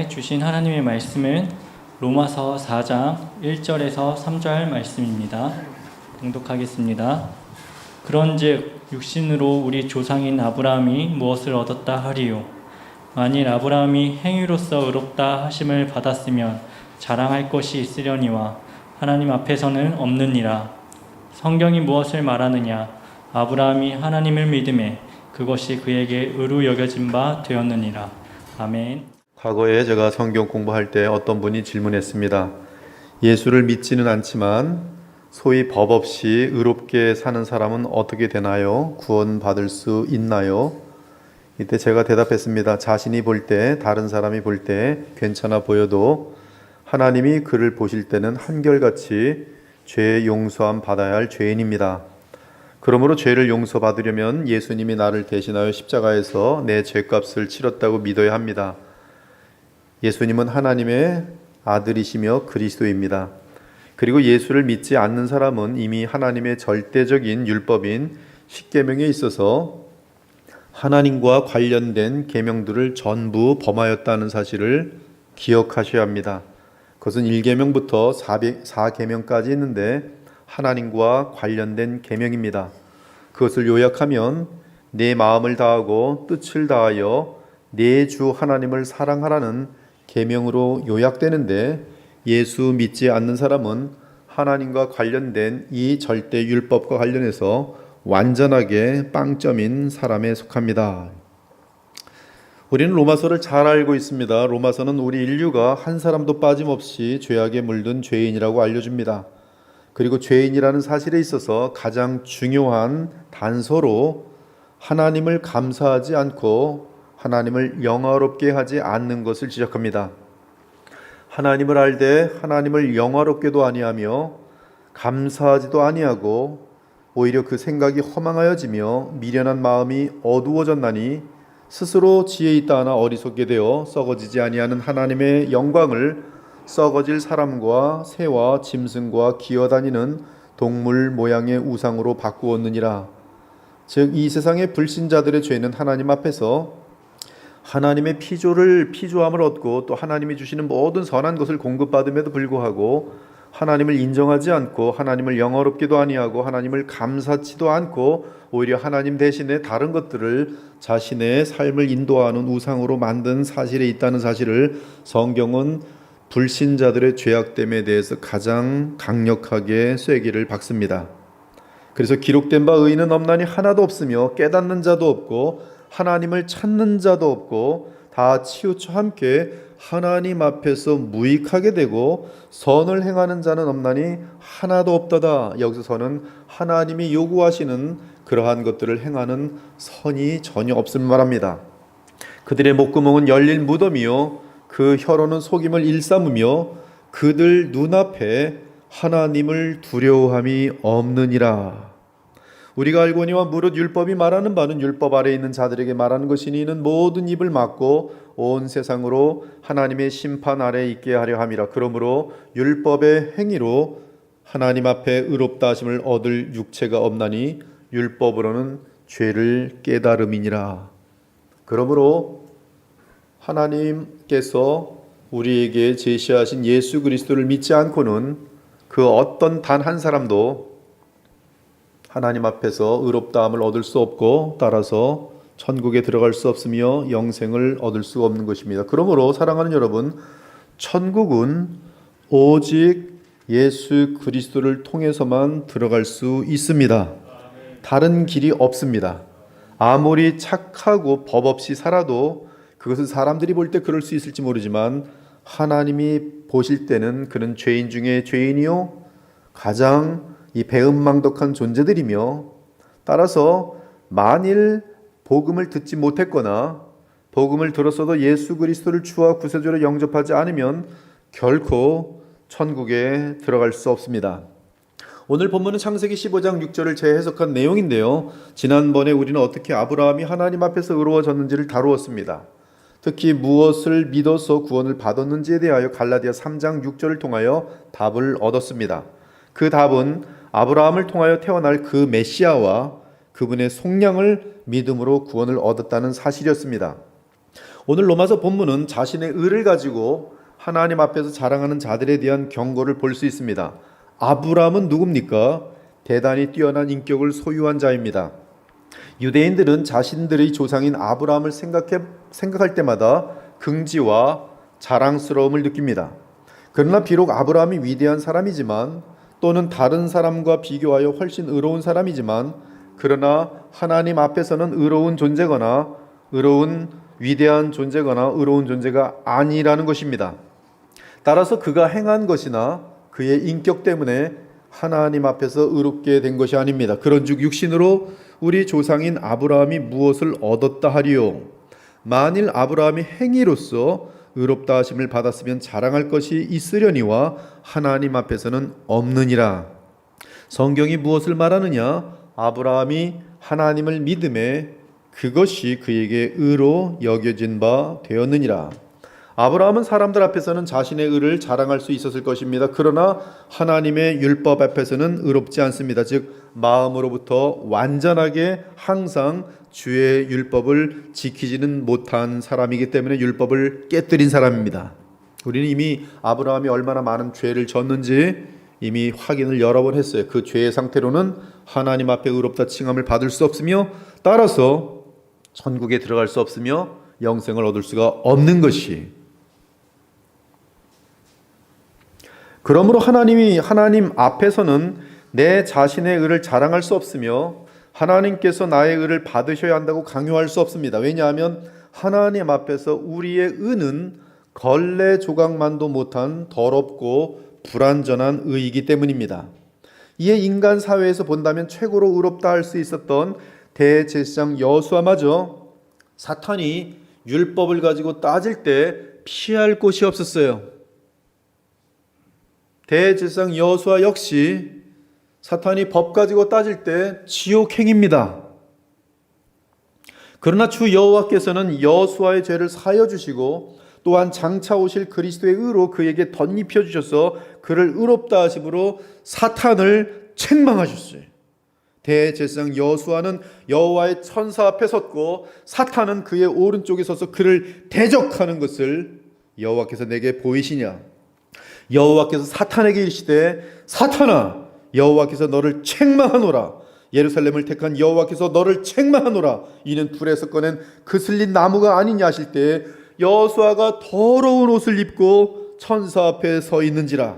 통해 주신 하나님의 말씀은 로마서 4장 1절에서 3절 말씀입니다. 봉독하겠습니다. 그런즉 육신으로 우리 조상인 아브라함이 무엇을 얻었다 하리요? 만일 아브라함이 행위로서 의롭다 하심을 받았으면 자랑할 것이 있으려니와 하나님 앞에서는 없느니라. 성경이 무엇을 말하느냐? 아브라함이 하나님을 믿음에 그것이 그에게 의로 여겨진 바 되었느니라. 아멘. 과거에 제가 성경 공부할 때 어떤 분이 질문했습니다. 예수를 믿지는 않지만 소위 법 없이 의롭게 사는 사람은 어떻게 되나요? 구원받을 수 있나요? 이때 제가 대답했습니다. 자신이 볼 때, 다른 사람이 볼 때 괜찮아 보여도 하나님이 그를 보실 때는 한결같이 죄 용서함 받아야 할 죄인입니다. 그러므로 죄를 용서받으려면 예수님이 나를 대신하여 십자가에서 내 죄값을 치렀다고 믿어야 합니다. 예수님은 하나님의 아들이시며 그리스도입니다. 그리고 예수를 믿지 않는 사람은 이미 하나님의 절대적인 율법인 십계명에 있어서 하나님과 관련된 계명들을 전부 범하였다는 사실을 기억하셔야 합니다. 그것은 1계명부터 4계명까지 있는데 하나님과 관련된 계명입니다. 그것을 요약하면 내 마음을 다하고 뜻을 다하여 내 주 하나님을 사랑하라는 계명으로 요약되는데, 예수 믿지 않는 사람은 하나님과 관련된 이 절대 율법과 관련해서 완전하게 빵점인 사람에 속합니다. 우리는 로마서를 잘 알고 있습니다. 로마서는 우리 인류가 한 사람도 빠짐없이 죄악에 물든 죄인이라고 알려줍니다. 그리고 죄인이라는 사실에 있어서 가장 중요한 단서로 하나님을 감사하지 않고 하나님을 영화롭게 하지 않는 것을 지적합니다. 하나님을 알되 하나님을 영화롭게도 아니하며 감사하지도 아니하고 오히려 그 생각이 허망하여지며 미련한 마음이 어두워졌나니 스스로 지혜 있다 하나 어리석게 되어 썩어지지 아니하는 하나님의 영광을 썩어질 사람과 새와 짐승과 기어다니는 동물 모양의 우상으로 바꾸었느니라. 즉 이 세상의 불신자들의 죄는 하나님 앞에서 하나님의 피조함을 얻고 또 하나님이 주시는 모든 선한 것을 공급받음에도 불구하고 하나님을 인정하지 않고 하나님을 영화롭게도 아니하고 하나님을 감사치도 않고 오히려 하나님 대신에 다른 것들을 자신의 삶을 인도하는 우상으로 만든 사실에 있다는 사실을 성경은 불신자들의 죄악됨에 대해서 가장 강력하게 쐐기를 박습니다. 그래서 기록된 바 의인은 없나니 하나도 없으며 깨닫는 자도 없고 하나님을 찾는 자도 없고 다 치우쳐 함께 하나님 앞에서 무익하게 되고 선을 행하는 자는 없나니 하나도 없다다. 여기서는 하나님이 요구하시는 그러한 것들을 행하는 선이 전혀 없음을 말합니다. 그들의 목구멍은 열린 무덤이요 그 혀로는 속임을 일삼으며 그들 눈앞에 하나님을 두려워함이 없느니라. 우리가 알거니와 무릇 율법이 말하는 바는 율법 아래에 있는 자들에게 말하는 것이니 이는 모든 입을 막고 온 세상으로 하나님의 심판 아래에 있게 하려 함이라. 그러므로 율법의 행위로 하나님 앞에 의롭다 하심을 얻을 육체가 없나니 율법으로는 죄를 깨달음이니라. 그러므로 하나님께서 우리에게 제시하신 예수 그리스도를 믿지 않고는 그 어떤 단 한 사람도 하나님 앞에서 의롭다함을 얻을 수 없고 따라서 천국에 들어갈 수 없으며 영생을 얻을 수 없는 것입니다. 그러므로 사랑하는 여러분, 천국은 오직 예수 그리스도를 통해서만 들어갈 수 있습니다. 다른 길이 없습니다. 아무리 착하고 법 없이 살아도 그것은 사람들이 볼 때 그럴 수 있을지 모르지만 하나님이 보실 때는 그는 죄인 중에 죄인이요 가장 이 배은망덕한 존재들이며, 따라서 만일 복음을 듣지 못했거나 복음을 들었어도 예수 그리스도를 주와 구세주로 영접하지 않으면 결코 천국에 들어갈 수 없습니다. 오늘 본문은 창세기 15장 6절을 재해석한 내용인데요, 지난번에 우리는 어떻게 아브라함이 하나님 앞에서 의로워졌는지를 다루었습니다. 특히 무엇을 믿어서 구원을 받았는지에 대하여 갈라디아 3장 6절을 통하여 답을 얻었습니다. 그 답은 아브라함을 통하여 태어날 그 메시아와 그분의 속량을 믿음으로 구원을 얻었다는 사실이었습니다. 오늘 로마서 본문은 자신의 의를 가지고 하나님 앞에서 자랑하는 자들에 대한 경고를 볼 수 있습니다. 아브라함은 누굽니까? 대단히 뛰어난 인격을 소유한 자입니다. 유대인들은 자신들의 조상인 아브라함을 생각할 때마다 긍지와 자랑스러움을 느낍니다. 그러나 비록 아브라함이 위대한 사람이지만 또는 다른 사람과 비교하여 훨씬 의로운 사람이지만 그러나 하나님 앞에서는 의로운 존재거나 위대한 존재거나 의로운 존재가 아니라는 것입니다. 따라서 그가 행한 것이나 그의 인격 때문에 하나님 앞에서 의롭게 된 것이 아닙니다. 그런즉 육신으로 우리 조상인 아브라함이 무엇을 얻었다 하리요? 만일 아브라함이 행위로서 의롭다 하심을 받았으면 자랑할 것이 있으려니와 하나님 앞에서는 없느니라. 성경이 무엇을 말하느냐? 아브라함이 하나님을 믿음에 그것이 그에게 의로 여겨진 바 되었느니라. 아브라함은 사람들 앞에서는 자신의 의를 자랑할 수 있었을 것입니다. 그러나 하나님의 율법 앞에서는 의롭지 않습니다. 즉 마음으로부터 완전하게 항상 주의 율법을 지키지는 못한 사람이기 때문에 율법을 깨뜨린 사람입니다. 우리는 이미 아브라함이 얼마나 많은 죄를 졌는지 이미 확인을 여러 번 했어요. 그 죄의 상태로는 하나님 앞에 의롭다 칭함을 받을 수 없으며 따라서 천국에 들어갈 수 없으며 영생을 얻을 수가 없는 것이, 그러므로 하나님 앞에서는 내 자신의 의를 자랑할 수 없으며 하나님께서 나의 의를 받으셔야 한다고 강요할 수 없습니다. 왜냐하면 하나님 앞에서 우리의 의는 걸레 조각만도 못한 더럽고 불완전한 의이기 때문입니다. 이에 인간 사회에서 본다면 최고로 의롭다 할 수 있었던 대제사장 여호수아마저 사탄이 율법을 가지고 따질 때 피할 곳이 없었어요. 대제사장 여호수아 역시 사탄이 법 가지고 따질 때 지옥행입니다. 그러나 주 여호와께서는 여호수아의 죄를 사여 주시고 또한 장차 오실 그리스도의 의로 그에게 덧입혀 주셔서 그를 의롭다 하심으로 사탄을 책망하셨어요. 대제사장 여호수아는 여호와의 천사 앞에 섰고 사탄은 그의 오른쪽에 서서 그를 대적하는 것을 여호와께서 내게 보이시냐? 여호와께서 사탄에게 이르시되 사탄아, 여호와께서 너를 책망하노라. 예루살렘을 택한 여호와께서 너를 책망하노라. 이는 불에서 꺼낸 그슬린 나무가 아니냐 하실 때에 여호수아가 더러운 옷을 입고 천사 앞에 서 있는지라.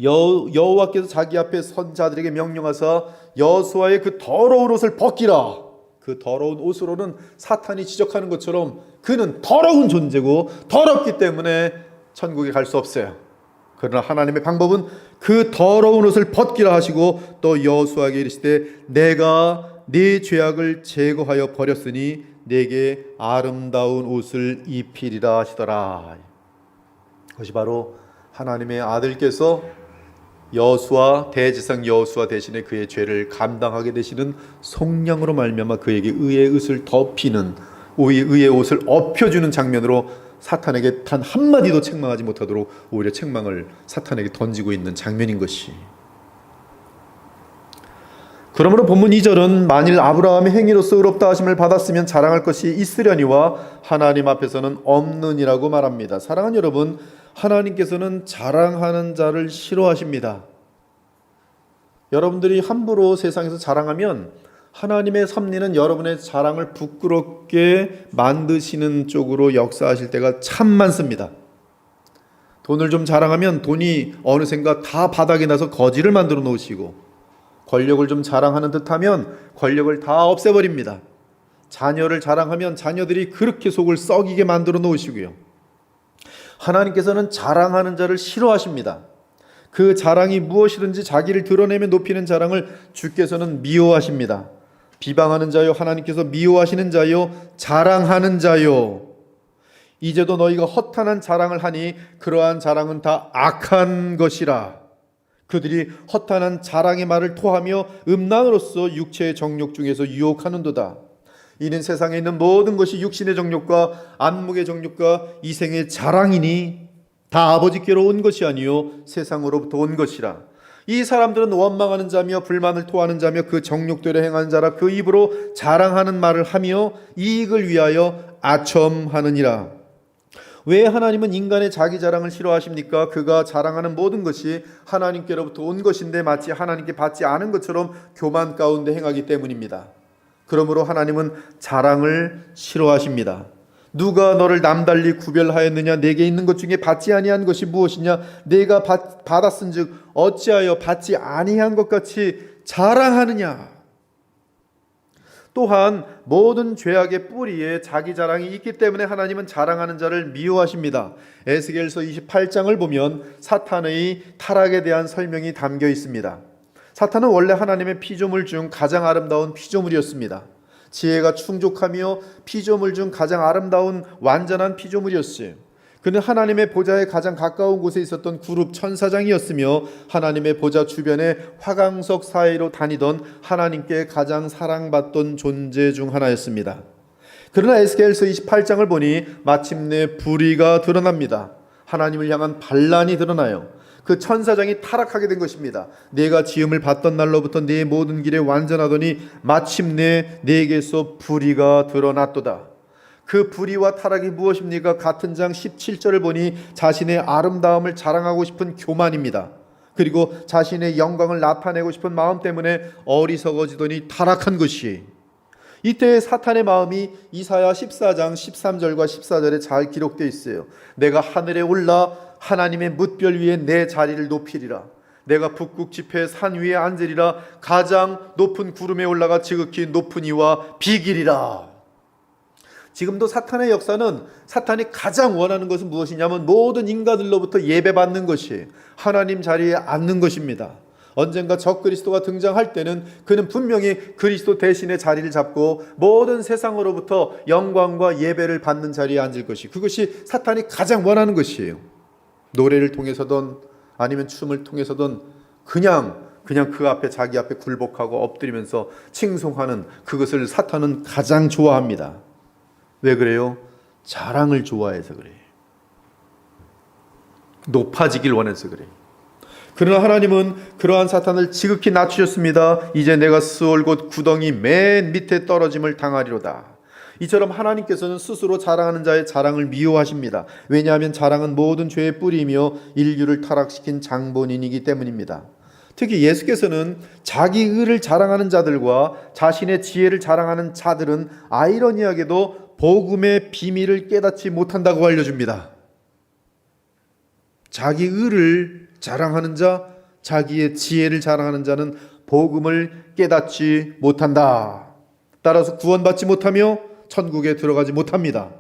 여호와께서 자기 앞에 선 자들에게 명령하사 여호수아의 그 더러운 옷을 벗기라. 그 더러운 옷으로는 사탄이 지적하는 것처럼 그는 더러운 존재고 더럽기 때문에 천국에 갈 수 없어요. 그러나 하나님의 방법은 그 더러운 옷을 벗기라 하시고 또 여호수아에게 이르시되 내가 네 죄악을 제거하여 버렸으니 내게 아름다운 옷을 입히리라 하시더라. 그것이 바로 하나님의 아들께서 대제사장 여호수아 대신에 그의 죄를 감당하게 되시는 속량으로 말미암아 그에게 의의 옷을 덮이는, 의의 옷을 엎혀주는 장면으로 사탄에게 단 한마디도 책망하지 못하도록 오히려 책망을 사탄에게 던지고 있는 장면인 것이. 그러므로 본문 2절은 만일 아브라함의 행위로서 의롭다 하심을 받았으면 자랑할 것이 있으려니와 하나님 앞에서는 없느니라고 말합니다. 사랑하는 여러분, 하나님께서는 자랑하는 자를 싫어하십니다. 여러분들이 함부로 세상에서 자랑하면 하나님의 섭리는 여러분의 자랑을 부끄럽게 만드시는 쪽으로 역사하실 때가 참 많습니다. 돈을 좀 자랑하면 돈이 어느샌가 다 바닥에 나서 거지를 만들어 놓으시고, 권력을 좀 자랑하는 듯하면 권력을 다 없애버립니다. 자녀를 자랑하면 자녀들이 그렇게 속을 썩이게 만들어 놓으시고요. 하나님께서는 자랑하는 자를 싫어하십니다. 그 자랑이 무엇이든지 자기를 드러내며 높이는 자랑을 주께서는 미워하십니다. 비방하는 자요, 하나님께서 미워하시는 자요, 자랑하는 자요. 이제도 너희가 허탄한 자랑을 하니 그러한 자랑은 다 악한 것이라. 그들이 허탄한 자랑의 말을 토하며 음란으로서 육체의 정욕 중에서 유혹하는도다. 이는 세상에 있는 모든 것이 육신의 정욕과 안목의 정욕과 이생의 자랑이니 다 아버지께로 온 것이 아니요 세상으로부터 온 것이라. 이 사람들은 원망하는 자며 불만을 토하는 자며 그 정욕대로 행하는 자라. 그 입으로 자랑하는 말을 하며 이익을 위하여 아첨하느니라. 왜 하나님은 인간의 자기 자랑을 싫어하십니까? 그가 자랑하는 모든 것이 하나님께로부터 온 것인데 마치 하나님께 받지 않은 것처럼 교만 가운데 행하기 때문입니다. 그러므로 하나님은 자랑을 싫어하십니다. 누가 너를 남달리 구별하였느냐? 내게 있는 것 중에 받지 아니한 것이 무엇이냐? 내가 받았은즉 어찌하여 받지 아니한 것 같이 자랑하느냐? 또한 모든 죄악의 뿌리에 자기 자랑이 있기 때문에 하나님은 자랑하는 자를 미워하십니다. 에스겔서 28장을 보면 사탄의 타락에 대한 설명이 담겨 있습니다. 사탄은 원래 하나님의 피조물 중 가장 아름다운 피조물이었습니다. 지혜가 충족하며 피조물 중 가장 아름다운 완전한 피조물이었어요. 그는 하나님의 보좌에 가장 가까운 곳에 있었던 그룹 천사장이었으며 하나님의 보좌 주변에 화강석 사이로 다니던 하나님께 가장 사랑받던 존재 중 하나였습니다. 그러나 에스겔서 28장을 보니 마침내 불의가 드러납니다. 하나님을 향한 반란이 드러나요. 그 천사장이 타락하게 된 것입니다. 내가 지음을 받던 날로부터 내 모든 길에 완전하더니 마침내 내게서 불의가 드러났도다. 그 불의와 타락이 무엇입니까? 같은 장 17절을 보니 자신의 아름다움을 자랑하고 싶은 교만입니다. 그리고 자신의 영광을 나타내고 싶은 마음 때문에 어리석어지더니 타락한 것이, 이때 사탄의 마음이 이사야 14장 13절과 14절에 잘 기록되어 있어요. 내가 하늘에 올라 하나님의 뭇별 위에 내 자리를 높이리라. 내가 북극 지폐 산 위에 앉으리라. 가장 높은 구름에 올라가 지극히 높은 이와 비기리라. 지금도 사탄의 역사는, 사탄이 가장 원하는 것은 무엇이냐면 모든 인간들로부터 예배받는 것이, 하나님 자리에 앉는 것입니다. 언젠가 적그리스도가 등장할 때는 그는 분명히 그리스도 대신의 자리를 잡고 모든 세상으로부터 영광과 예배를 받는 자리에 앉을 것이, 그것이 사탄이 가장 원하는 것이에요. 노래를 통해서든 아니면 춤을 통해서든 그냥 그 앞에, 자기 앞에 굴복하고 엎드리면서 칭송하는 그것을 사탄은 가장 좋아합니다. 왜 그래요? 자랑을 좋아해서 그래요. 높아지길 원해서 그래요. 그러나 하나님은 그러한 사탄을 지극히 낮추셨습니다. 이제 내가 스올 곧 구덩이 맨 밑에 떨어짐을 당하리로다. 이처럼 하나님께서는 스스로 자랑하는 자의 자랑을 미워하십니다. 왜냐하면 자랑은 모든 죄의 뿌리이며 인류를 타락시킨 장본인이기 때문입니다. 특히 예수께서는 자기 의를 자랑하는 자들과 자신의 지혜를 자랑하는 자들은 아이러니하게도 복음의 비밀을 깨닫지 못한다고 알려줍니다. 자기 의를 자랑하는 자, 자기의 지혜를 자랑하는 자는 복음을 깨닫지 못한다. 따라서 구원받지 못하며 천국에 들어가지 못합니다.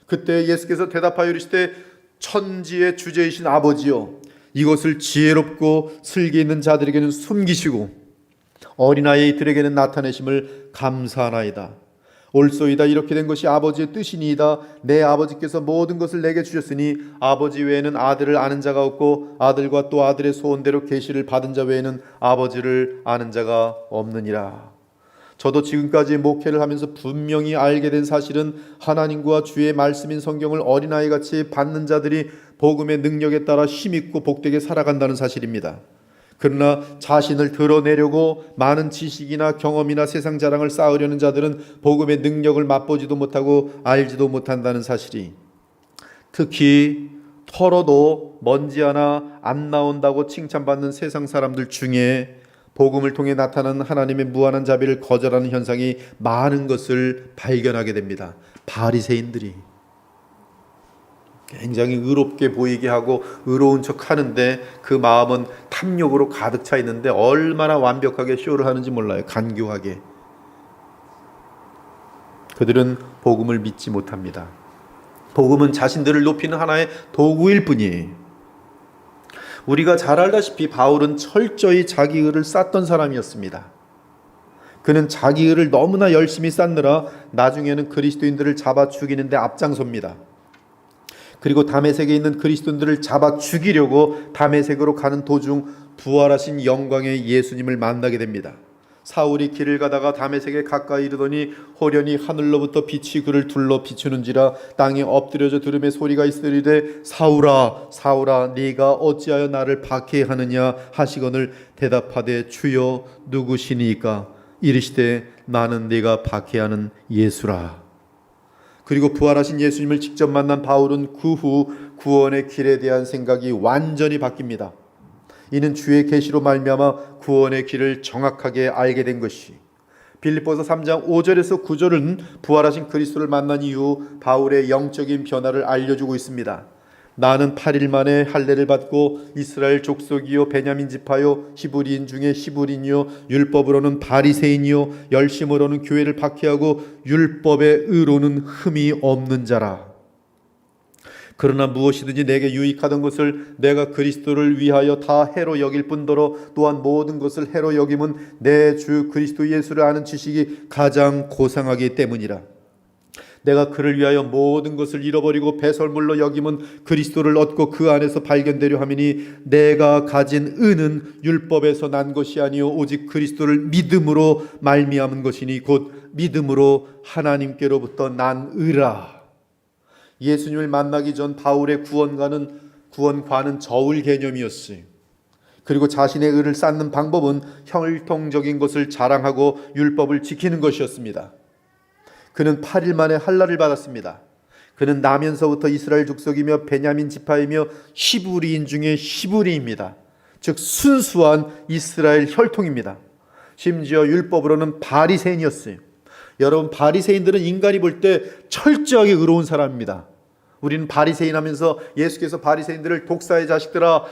그때 예수께서 대답하여 이르시되 천지의 주제이신 아버지여, 이것을 지혜롭고 슬기 있는 자들에게는 숨기시고 어린아이들에게는 나타내심을 감사하나이다. 옳소이다. 이렇게 된 것이 아버지의 뜻이니이다. 내 아버지께서 모든 것을 내게 주셨으니 아버지 외에는 아들을 아는 자가 없고 아들과 또 아들의 소원대로 계시를 받은 자 외에는 아버지를 아는 자가 없느니라. 저도 지금까지 목회를 하면서 분명히 알게 된 사실은 하나님과 주의 말씀인 성경을 어린아이같이 받는 자들이 복음의 능력에 따라 힘있고 복되게 살아간다는 사실입니다. 그러나 자신을 드러내려고 많은 지식이나 경험이나 세상 자랑을 쌓으려는 자들은 복음의 능력을 맛보지도 못하고 알지도 못한다는 사실이, 특히 털어도 먼지 하나 안 나온다고 칭찬받는 세상 사람들 중에 복음을 통해 나타나는 하나님의 무한한 자비를 거절하는 현상이 많은 것을 발견하게 됩니다. 바리새인들이 굉장히 의롭게 보이게 하고 의로운 척 하는데 그 마음은 탐욕으로 가득 차 있는데 얼마나 완벽하게 쇼를 하는지 몰라요. 간교하게. 그들은 복음을 믿지 못합니다. 복음은 자신들을 높이는 하나의 도구일 뿐이에요. 우리가 잘 알다시피 바울은 철저히 자기 의를 쌓던 사람이었습니다. 그는 자기 의를 너무나 열심히 쌓느라 나중에는 그리스도인들을 잡아 죽이는데 앞장섭니다. 그리고 다메섹에 있는 그리스도인들을 잡아 죽이려고 다메섹으로 가는 도중 부활하신 영광의 예수님을 만나게 됩니다. 사울이 길을 가다가 다메섹에 가까이 이르더니 호련히 하늘로부터 빛이 그를 둘러 비추는지라 땅에 엎드려져 들음의 소리가 있으리되 사울아 사울아 네가 어찌하여 나를 박해하느냐 하시거늘 대답하되 주여 누구시니까 이르시되 나는 네가 박해하는 예수라. 그리고 부활하신 예수님을 직접 만난 바울은 그 후 구원의 길에 대한 생각이 완전히 바뀝니다. 이는 주의 계시로 말미암아 구원의 길을 정확하게 알게 된 것이, 빌립보서 3장 5절에서 9절은 부활하신 그리스도를 만난 이후 바울의 영적인 변화를 알려주고 있습니다. 나는 8일 만에 할례를 받고 이스라엘 족속이요 베냐민 지파요 히브리인 중에 히브리인이요 율법으로는 바리새인이요 열심으로는 교회를 박해하고 율법의 의로는 흠이 없는 자라. 그러나 무엇이든지 내게 유익하던 것을 내가 그리스도를 위하여 다 해로 여길 뿐더러 또한 모든 것을 해로 여김은 내 주 그리스도 예수를 아는 지식이 가장 고상하기 때문이라. 내가 그를 위하여 모든 것을 잃어버리고 배설물로 여김은 그리스도를 얻고 그 안에서 발견되려 함이니 내가 가진 은은 율법에서 난 것이 아니요 오직 그리스도를 믿음으로 말미암은 것이니 곧 믿음으로 하나님께로부터 난 의라. 예수님을 만나기 전 바울의 구원과는 저울 개념이었어요. 그리고 자신의 의를 쌓는 방법은 혈통적인 것을 자랑하고 율법을 지키는 것이었습니다. 그는 8일 만에 할례를 받았습니다. 그는 나면서부터 이스라엘 족속이며 베냐민 지파이며 히브리인 중에 히브리입니다. 즉 순수한 이스라엘 혈통입니다. 심지어 율법으로는 바리새인이었어요. 여러분, 바리새인들은 인간이 볼 때 철저하게 의로운 사람입니다. 우리는 바리새인 하면서 예수께서 바리새인들을 독사의 자식들아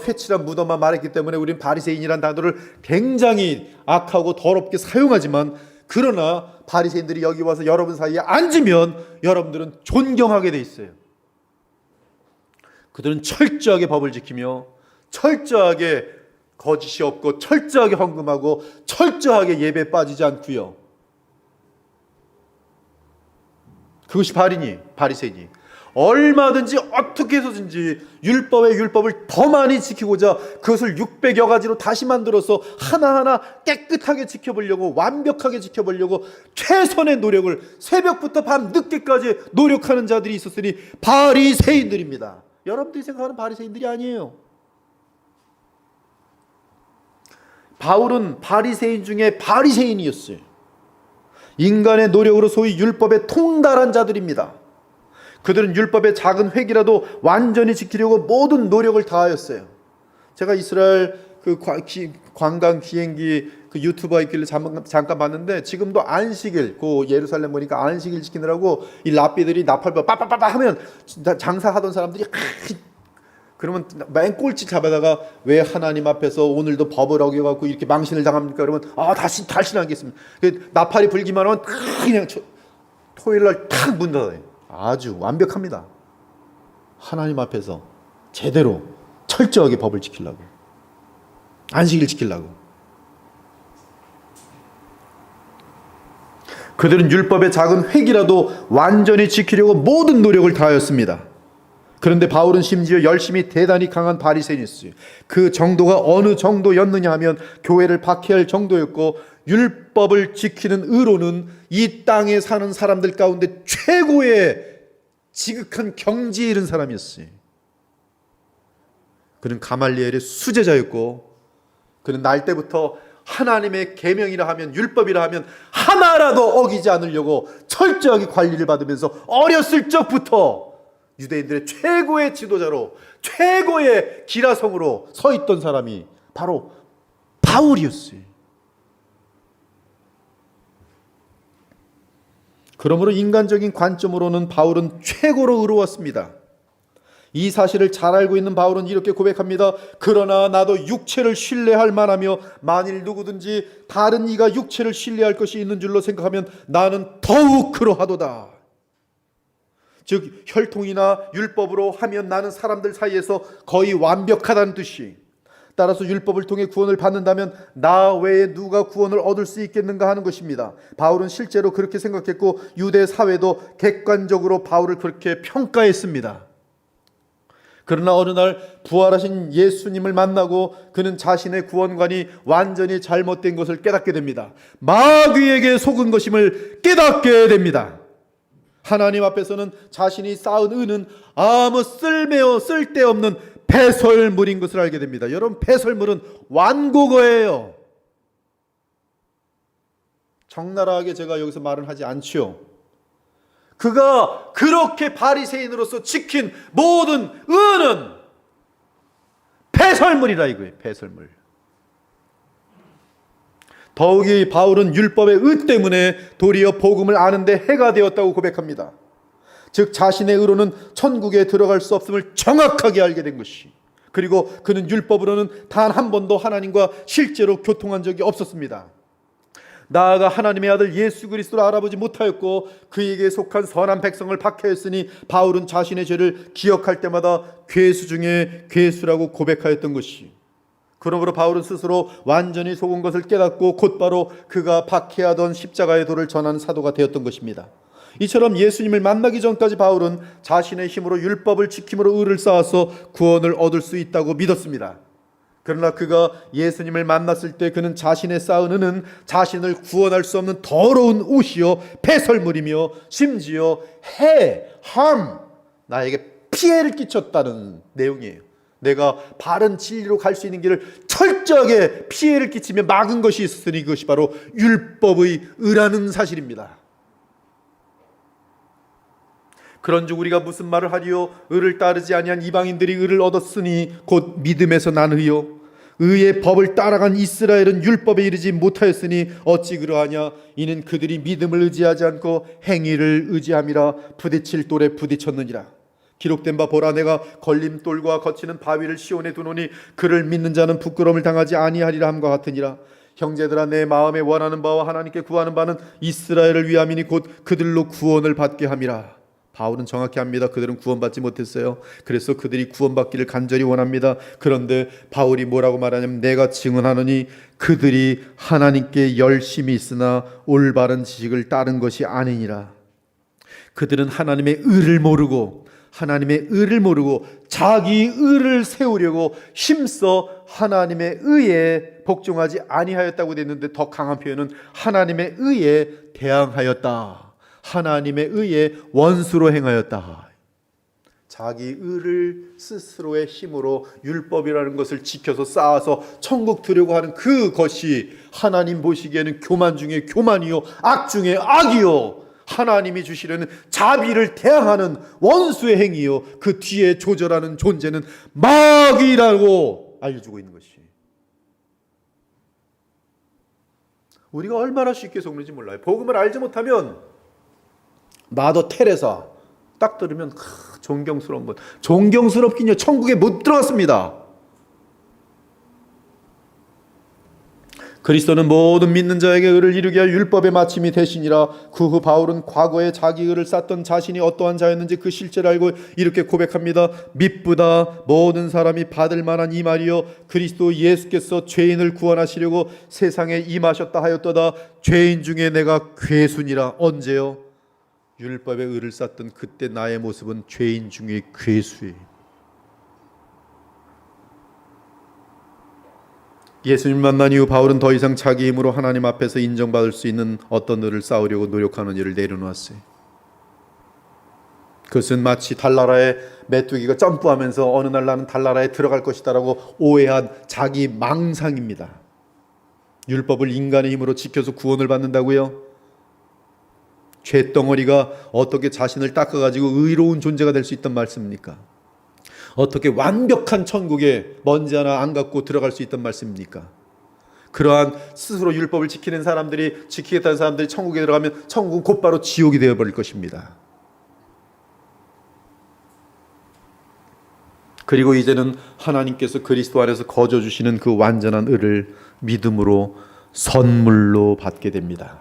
회칠한 무덤만 말했기 때문에 우리는 바리새인이란 단어를 굉장히 악하고 더럽게 사용하지만, 그러나 바리새인들이 여기 와서 여러분 사이에 앉으면 여러분들은 존경하게 돼 있어요. 그들은 철저하게 법을 지키며 철저하게 거짓이 없고 철저하게 헌금하고 철저하게 예배에 빠지지 않고요. 그것이 바리새인이 얼마든지 어떻게 해서든지 율법을 더 많이 지키고자 그것을 600여 가지로 다시 만들어서 하나하나 깨끗하게 지켜보려고, 완벽하게 지켜보려고 최선의 노력을 새벽부터 밤 늦게까지 노력하는 자들이 있었으니 바리새인들입니다. 여러분들이 생각하는 바리새인들이 아니에요. 바울은 바리새인 중에 바리새인이었어요. 인간의 노력으로 소위 율법에 통달한 자들입니다. 그들은 율법의 작은 획이라도 완전히 지키려고 모든 노력을 다하였어요. 제가 이스라엘 그 관광 비행기 그 유튜버 있길래 잠깐 봤는데, 지금도 안식일, 그 예루살렘 보니까 안식일 지키느라고 이 랍비들이 나팔 빠빠빠빠 하면 장사하던 사람들이 그러면 맨 꼴찌 잡아다가 왜 하나님 앞에서 오늘도 법을 어겨갖고 이렇게 망신을 당합니까? 그러면 다시 하겠습니다. 나팔이 불기만 하면 그냥 토요일날 탁 문 닫아요. 아주 완벽합니다. 하나님 앞에서 제대로 철저하게 법을 지키려고, 안식일 지키려고. 그들은 율법의 작은 획이라도 완전히 지키려고 모든 노력을 다하였습니다. 그런데 바울은 심지어 열심히 대단히 강한 바리새인이었어요. 그 정도가 어느 정도였느냐 하면 교회를 박해할 정도였고, 율법을 지키는 의로는 이 땅에 사는 사람들 가운데 최고의 지극한 경지에 이른 사람이었어요. 그는 가말리엘의 수제자였고, 그는 날 때부터 하나님의 계명이라 하면, 율법이라 하면 하나라도 어기지 않으려고 철저하게 관리를 받으면서 어렸을 적부터 유대인들의 최고의 지도자로, 최고의 기라성으로 서 있던 사람이 바로 바울이었어요. 그러므로 인간적인 관점으로는 바울은 최고로 의로웠습니다. 이 사실을 잘 알고 있는 바울은 이렇게 고백합니다. 그러나 나도 육체를 신뢰할 만하며 만일 누구든지 다른 이가 육체를 신뢰할 것이 있는 줄로 생각하면 나는 더욱 그러하도다. 즉 혈통이나 율법으로 하면 나는 사람들 사이에서 거의 완벽하다는 뜻이, 따라서 율법을 통해 구원을 받는다면 나 외에 누가 구원을 얻을 수 있겠는가 하는 것입니다. 바울은 실제로 그렇게 생각했고 유대 사회도 객관적으로 바울을 그렇게 평가했습니다. 그러나 어느 날 부활하신 예수님을 만나고 그는 자신의 구원관이 완전히 잘못된 것을 깨닫게 됩니다. 마귀에게 속은 것임을 깨닫게 됩니다. 하나님 앞에서는 자신이 쌓은 은은 아무 쓸데없는 배설물인 것을 알게 됩니다. 여러분, 배설물은 완고거예요. 적나라하게 제가 여기서 말은 하지 않지요. 그가 그렇게 바리새인으로서 지킨 모든 의는 배설물이라 이거예요. 배설물. 더욱이 바울은 율법의 의 때문에 도리어 복음을 아는데 해가 되었다고 고백합니다. 즉 자신의 의로는 천국에 들어갈 수 없음을 정확하게 알게 된 것이, 그리고 그는 율법으로는 단 한 번도 하나님과 실제로 교통한 적이 없었습니다. 나아가 하나님의 아들 예수 그리스도를 알아보지 못하였고 그에게 속한 선한 백성을 박해했으니 바울은 자신의 죄를 기억할 때마다 괴수 중에 괴수라고 고백하였던 것이, 그러므로 바울은 스스로 완전히 속은 것을 깨닫고 곧바로 그가 박해하던 십자가의 도를 전하는 사도가 되었던 것입니다. 이처럼 예수님을 만나기 전까지 바울은 자신의 힘으로 율법을 지킴으로 의를 쌓아서 구원을 얻을 수 있다고 믿었습니다. 그러나 그가 예수님을 만났을 때 그는 자신의 쌓은 의는 자신을 구원할 수 없는 더러운 옷이요 배설물이며 심지어 나에게 피해를 끼쳤다는 내용이에요. 내가 바른 진리로 갈 수 있는 길을 철저하게 피해를 끼치며 막은 것이 있으니 그것이 바로 율법의 의라는 사실입니다. 그런즉 우리가 무슨 말을 하리요? 의를 따르지 아니한 이방인들이 의를 얻었으니 곧 믿음에서 난 의요. 의의 법을 따라간 이스라엘은 율법에 이르지 못하였으니 어찌 그러하냐? 이는 그들이 믿음을 의지하지 않고 행위를 의지함이라 부딪힐 돌에 부딪혔느니라. 기록된 바 보라, 내가 걸림돌과 거치는 바위를 시온에 두노니 그를 믿는 자는 부끄러움을 당하지 아니하리라 함과 같으니라. 형제들아, 내 마음에 원하는 바와 하나님께 구하는 바는 이스라엘을 위함이니 곧 그들로 구원을 받게 함이라. 바울은 정확히 압니다. 그들은 구원받지 못했어요. 그래서 그들이 구원받기를 간절히 원합니다. 그런데 바울이 뭐라고 말하냐면, 내가 증언하노니 그들이 하나님께 열심히 있으나 올바른 지식을 따른 것이 아니니라. 그들은 하나님의 의를 모르고 자기 의를 세우려고 힘써 하나님의 의에 복종하지 아니하였다고 됐는데, 더 강한 표현은 하나님의 의에 대항하였다. 하나님의 의에 원수로 행하였다. 자기 의를 스스로의 힘으로 율법이라는 것을 지켜서 쌓아서 천국 들으려고 하는 그것이 하나님 보시기에는 교만 중에 교만이요 악 중에 악이요 하나님이 주시려는 자비를 대항하는 원수의 행위요, 그 뒤에 조절하는 존재는 마귀라고 알려주고 있는 것이, 우리가 얼마나 쉽게 속는지 몰라요. 복음을 알지 못하면 마더 테레사 딱 들으면 존경스러운 것, 존경스럽긴요, 천국에 못 들어갔습니다. 그리스도는 모든 믿는 자에게 의를 이루게 할 율법의 마침이 되시니라. 그 후 바울은 과거에 자기 의를 쌓던 자신이 어떠한 자였는지 그 실체를 알고 이렇게 고백합니다. 미쁘다 모든 사람이 받을 만한 이 말이요, 그리스도 예수께서 죄인을 구원하시려고 세상에 임하셨다 하였도다. 죄인 중에 내가 괴수니라. 언제요? 율법의 의를 쌓던 그때 나의 모습은 죄인 중에 괴수예요. 예수님 만난 이후 바울은 더 이상 자기 힘으로 하나님 앞에서 인정받을 수 있는 어떤 의를 쌓으려고 노력하는 일을 내려놓았어요. 그것은 마치 달나라에 메뚜기가 점프하면서 어느 날 나는 달나라에 들어갈 것이다라고 오해한 자기 망상입니다. 율법을 인간의 힘으로 지켜서 구원을 받는다고요? 죄덩어리가 어떻게 자신을 닦아가지고 의로운 존재가 될 수 있단 말씀입니까? 어떻게 완벽한 천국에 먼지 하나 안 갖고 들어갈 수 있단 말씀입니까? 그러한 스스로 율법을 지키는 사람들이, 지키겠다는 사람들이 천국에 들어가면 천국은 곧바로 지옥이 되어버릴 것입니다. 그리고 이제는 하나님께서 그리스도 안에서 거저 주시는 그 완전한 의를 믿음으로 선물로 받게 됩니다.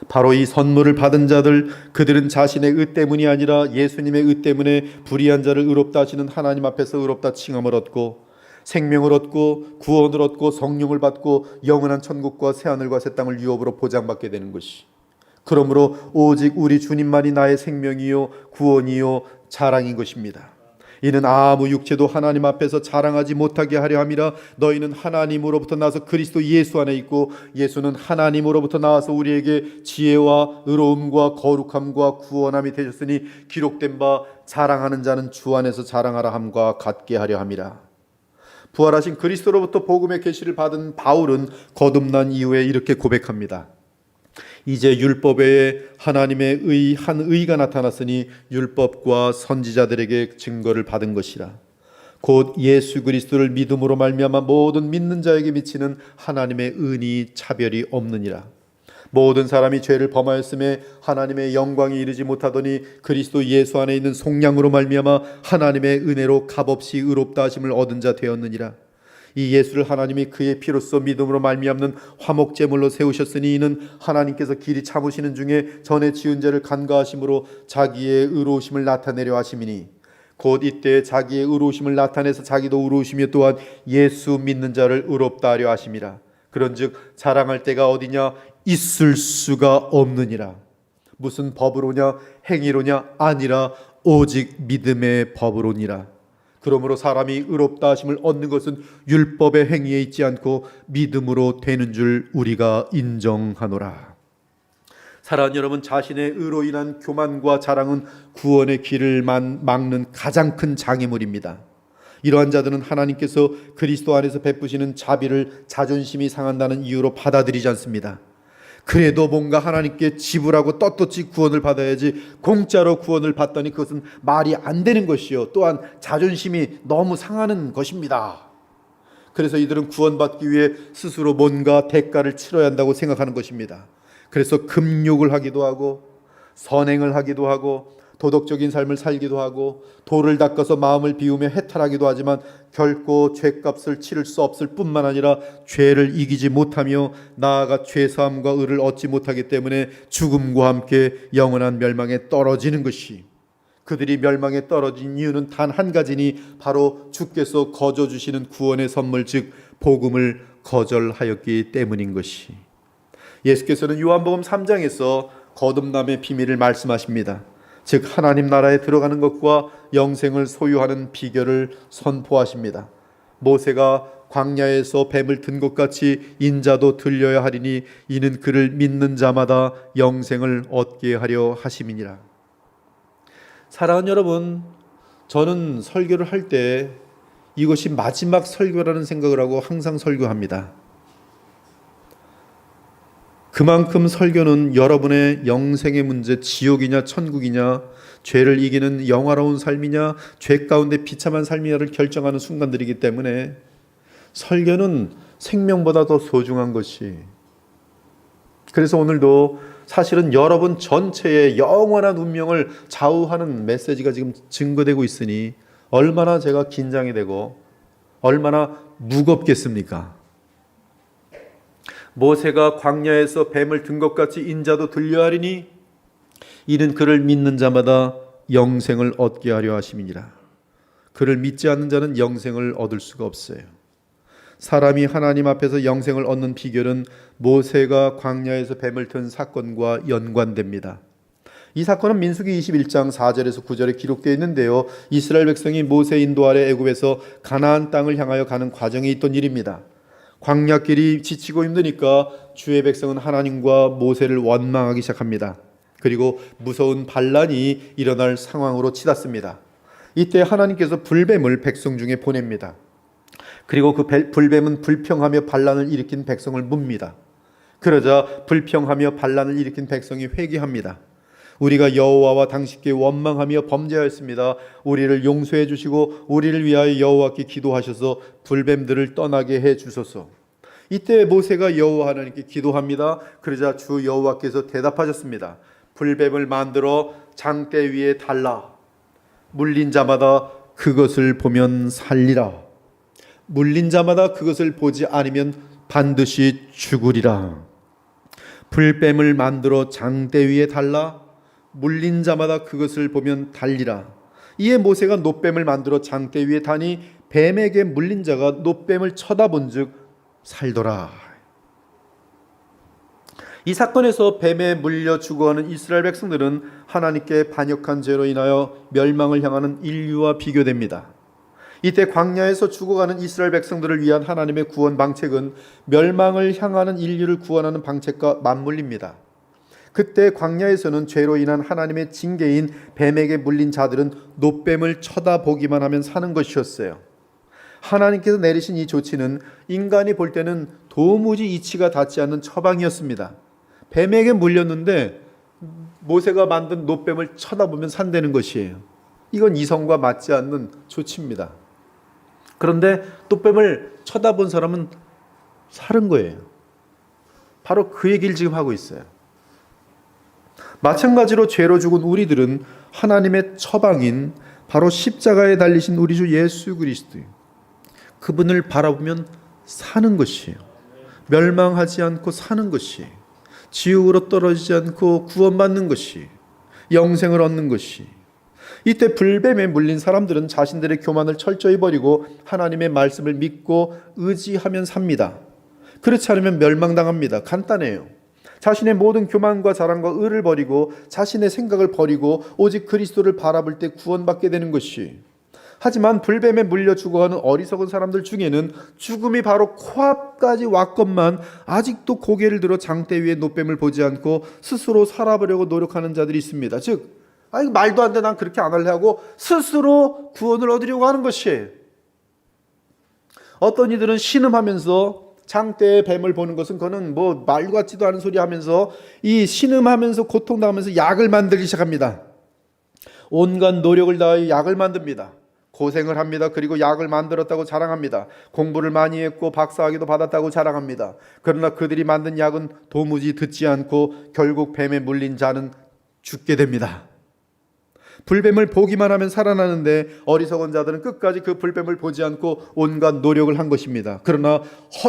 바로 이 선물을 받은 자들, 그들은 자신의 의 때문이 아니라 예수님의 의 때문에 불의한 자를 의롭다 하시는 하나님 앞에서 의롭다 칭함을 얻고 생명을 얻고 구원을 얻고 성령을 받고 영원한 천국과 새하늘과 새 땅을 유업으로 보장받게 되는 것이, 그러므로 오직 우리 주님만이 나의 생명이요 구원이요 자랑인 것입니다. 이는 아무 육체도 하나님 앞에서 자랑하지 못하게 하려 함이라. 너희는 하나님으로부터 나서 그리스도 예수 안에 있고 예수는 하나님으로부터 나와서 우리에게 지혜와 의로움과 거룩함과 구원함이 되셨으니 기록된 바 자랑하는 자는 주 안에서 자랑하라 함과 같게 하려 함이라. 부활하신 그리스도로부터 복음의 계시를 받은 바울은 거듭난 이후에 이렇게 고백합니다. 이제 율법 외에 하나님의 한 의가 나타났으니 율법과 선지자들에게 증거를 받은 것이라. 곧 예수 그리스도를 믿음으로 말미암아 모든 믿는 자에게 미치는 하나님의 은이 차별이 없느니라. 모든 사람이 죄를 범하였음에 하나님의 영광이 이르지 못하더니 그리스도 예수 안에 있는 속량으로 말미암아 하나님의 은혜로 값없이 의롭다 하심을 얻은 자 되었느니라. 이 예수를 하나님이 그의 피로써 믿음으로 말미암는 화목제물로 세우셨으니 이는 하나님께서 길이 참으시는 중에 전에 지은 죄를 간과하심으로 자기의 의로우심을 나타내려 하심이니 곧 이때 자기의 의로우심을 나타내서 자기도 의로우시며 또한 예수 믿는 자를 의롭다 하려 하심이라. 그런즉 자랑할 때가 어디냐? 있을 수가 없느니라. 무슨 법으로냐? 행위로냐? 아니라 오직 믿음의 법으로니라. 그러므로 사람이 의롭다 하심을 얻는 것은 율법의 행위에 있지 않고 믿음으로 되는 줄 우리가 인정하노라. 사랑하는 여러분, 자신의 의로 인한 교만과 자랑은 구원의 길을 막는 가장 큰 장애물입니다. 이러한 자들은 하나님께서 그리스도 안에서 베푸시는 자비를 자존심이 상한다는 이유로 받아들이지 않습니다. 그래도 뭔가 하나님께 지불하고 떳떳이 구원을 받아야지 공짜로 구원을 받다니 그것은 말이 안 되는 것이요, 또한 자존심이 너무 상하는 것입니다. 그래서 이들은 구원받기 위해 스스로 뭔가 대가를 치러야 한다고 생각하는 것입니다. 그래서 금욕을 하기도 하고 선행을 하기도 하고 도덕적인 삶을 살기도 하고 돌을 닦아서 마음을 비우며 해탈하기도 하지만 결코 죄값을 치를 수 없을 뿐만 아니라 죄를 이기지 못하며 나아가 죄사함과 의를 얻지 못하기 때문에 죽음과 함께 영원한 멸망에 떨어지는 것이, 그들이 멸망에 떨어진 이유는 단 한 가지니 바로 주께서 거저 주시는 구원의 선물 즉 복음을 거절하였기 때문인 것이. 예수께서는 요한복음 3장에서 거듭남의 비밀을 말씀하십니다. 즉 하나님 나라에 들어가는 것과 영생을 소유하는 비결을 선포하십니다. 모세가 광야에서 뱀을 든 것 같이 인자도 들려야 하리니 이는 그를 믿는 자마다 영생을 얻게 하려 하심이니라. 사랑하는 여러분, 저는 설교를 할 때 이것이 마지막 설교라는 생각을 하고 항상 설교합니다. 그만큼 설교는 여러분의 영생의 문제, 지옥이냐 천국이냐, 죄를 이기는 영화로운 삶이냐, 죄 가운데 비참한 삶이냐를 결정하는 순간들이기 때문에 설교는 생명보다 더 소중한 것이. 그래서 오늘도 사실은 여러분 전체의 영원한 운명을 좌우하는 메시지가 지금 증거되고 있으니 얼마나 제가 긴장이 되고 얼마나 무겁겠습니까? 모세가 광야에서 뱀을 든 것 같이 인자도 들려하리니 이는 그를 믿는 자마다 영생을 얻게 하려 하심이니라. 그를 믿지 않는 자는 영생을 얻을 수가 없어요. 사람이 하나님 앞에서 영생을 얻는 비결은 모세가 광야에서 뱀을 든 사건과 연관됩니다. 이 사건은 민수기 21장 4절에서 9절에 기록되어 있는데요, 이스라엘 백성이 모세 인도 아래 애굽에서 가나안 땅을 향하여 가는 과정에 있던 일입니다. 광야길이 지치고 힘드니까 주의 백성은 하나님과 모세를 원망하기 시작합니다. 그리고 무서운 반란이 일어날 상황으로 치닫습니다. 이때 하나님께서 불뱀을 백성 중에 보냅니다. 그리고 그 불뱀은 불평하며 반란을 일으킨 백성을 묻니다. 그러자 불평하며 반란을 일으킨 백성이 회개합니다. 우리가 여호와와 당신께 원망하며 범죄하였습니다. 우리를 용서해 주시고 우리를 위하여 여호와께 기도하셔서 불뱀들을 떠나게 해 주소서. 이때 모세가 여호와 하나님께 기도합니다. 그러자 주 여호와께서 대답하셨습니다. 불뱀을 만들어 장대 위에 달라. 물린 자마다 그것을 보면 살리라. 물린 자마다 그것을 보지 않으면 반드시 죽으리라. 불뱀을 만들어 장대 위에 달라. 물린 자마다 그것을 보면 달리라. 이에 모세가 놋뱀을 만들어 장대 위에 다니 뱀에게 물린 자가 놋뱀을 쳐다본 즉 살더라. 이 사건에서 뱀에 물려 죽어가는 이스라엘 백성들은 하나님께 반역한 죄로 인하여 멸망을 향하는 인류와 비교됩니다. 이때 광야에서 죽어가는 이스라엘 백성들을 위한 하나님의 구원 방책은 멸망을 향하는 인류를 구원하는 방책과 맞물립니다. 그때 광야에서는 죄로 인한 하나님의 징계인 뱀에게 물린 자들은 놋뱀을 쳐다보기만 하면 사는 것이었어요. 하나님께서 내리신 이 조치는 인간이 볼 때는 도무지 이치가 닿지 않는 처방이었습니다. 뱀에게 물렸는데 모세가 만든 놋뱀을 쳐다보면 산다는 것이에요. 이건 이성과 맞지 않는 조치입니다. 그런데 놋뱀을 쳐다본 사람은 살은 거예요. 바로 그 얘기를 지금 하고 있어요. 마찬가지로 죄로 죽은 우리들은 하나님의 처방인 바로 십자가에 달리신 우리 주 예수 그리스도, 그분을 바라보면 사는 것이에요. 멸망하지 않고 사는 것이에요. 지옥으로 떨어지지 않고 구원받는 것이, 영생을 얻는 것이. 이때 불뱀에 물린 사람들은 자신들의 교만을 철저히 버리고 하나님의 말씀을 믿고 의지하면 삽니다. 그렇지 않으면 멸망당합니다. 간단해요. 자신의 모든 교만과 자랑과 의를 버리고 자신의 생각을 버리고 오직 그리스도를 바라볼 때 구원받게 되는 것이. 하지만 불뱀에 물려 죽어가는 어리석은 사람들 중에는 죽음이 바로 코앞까지 왔건만 아직도 고개를 들어 장대 위에 놋뱀을 보지 않고 스스로 살아보려고 노력하는 자들이 있습니다. 즉, 말도 안 돼, 난 그렇게 안 할래 하고 스스로 구원을 얻으려고 하는 것이에요. 어떤 이들은 신음하면서 장대의 뱀을 보는 것은 그거는 말 같지도 않은 소리 하면서 이 신음하면서 고통당하면서 약을 만들기 시작합니다. 온갖 노력을 다하여 약을 만듭니다. 고생을 합니다. 그리고 약을 만들었다고 자랑합니다. 공부를 많이 했고 박사학위도 받았다고 자랑합니다. 그러나 그들이 만든 약은 도무지 듣지 않고 결국 뱀에 물린 자는 죽게 됩니다. 불뱀을 보기만 하면 살아나는데 어리석은 자들은 끝까지 그 불뱀을 보지 않고 온갖 노력을 한 것입니다. 그러나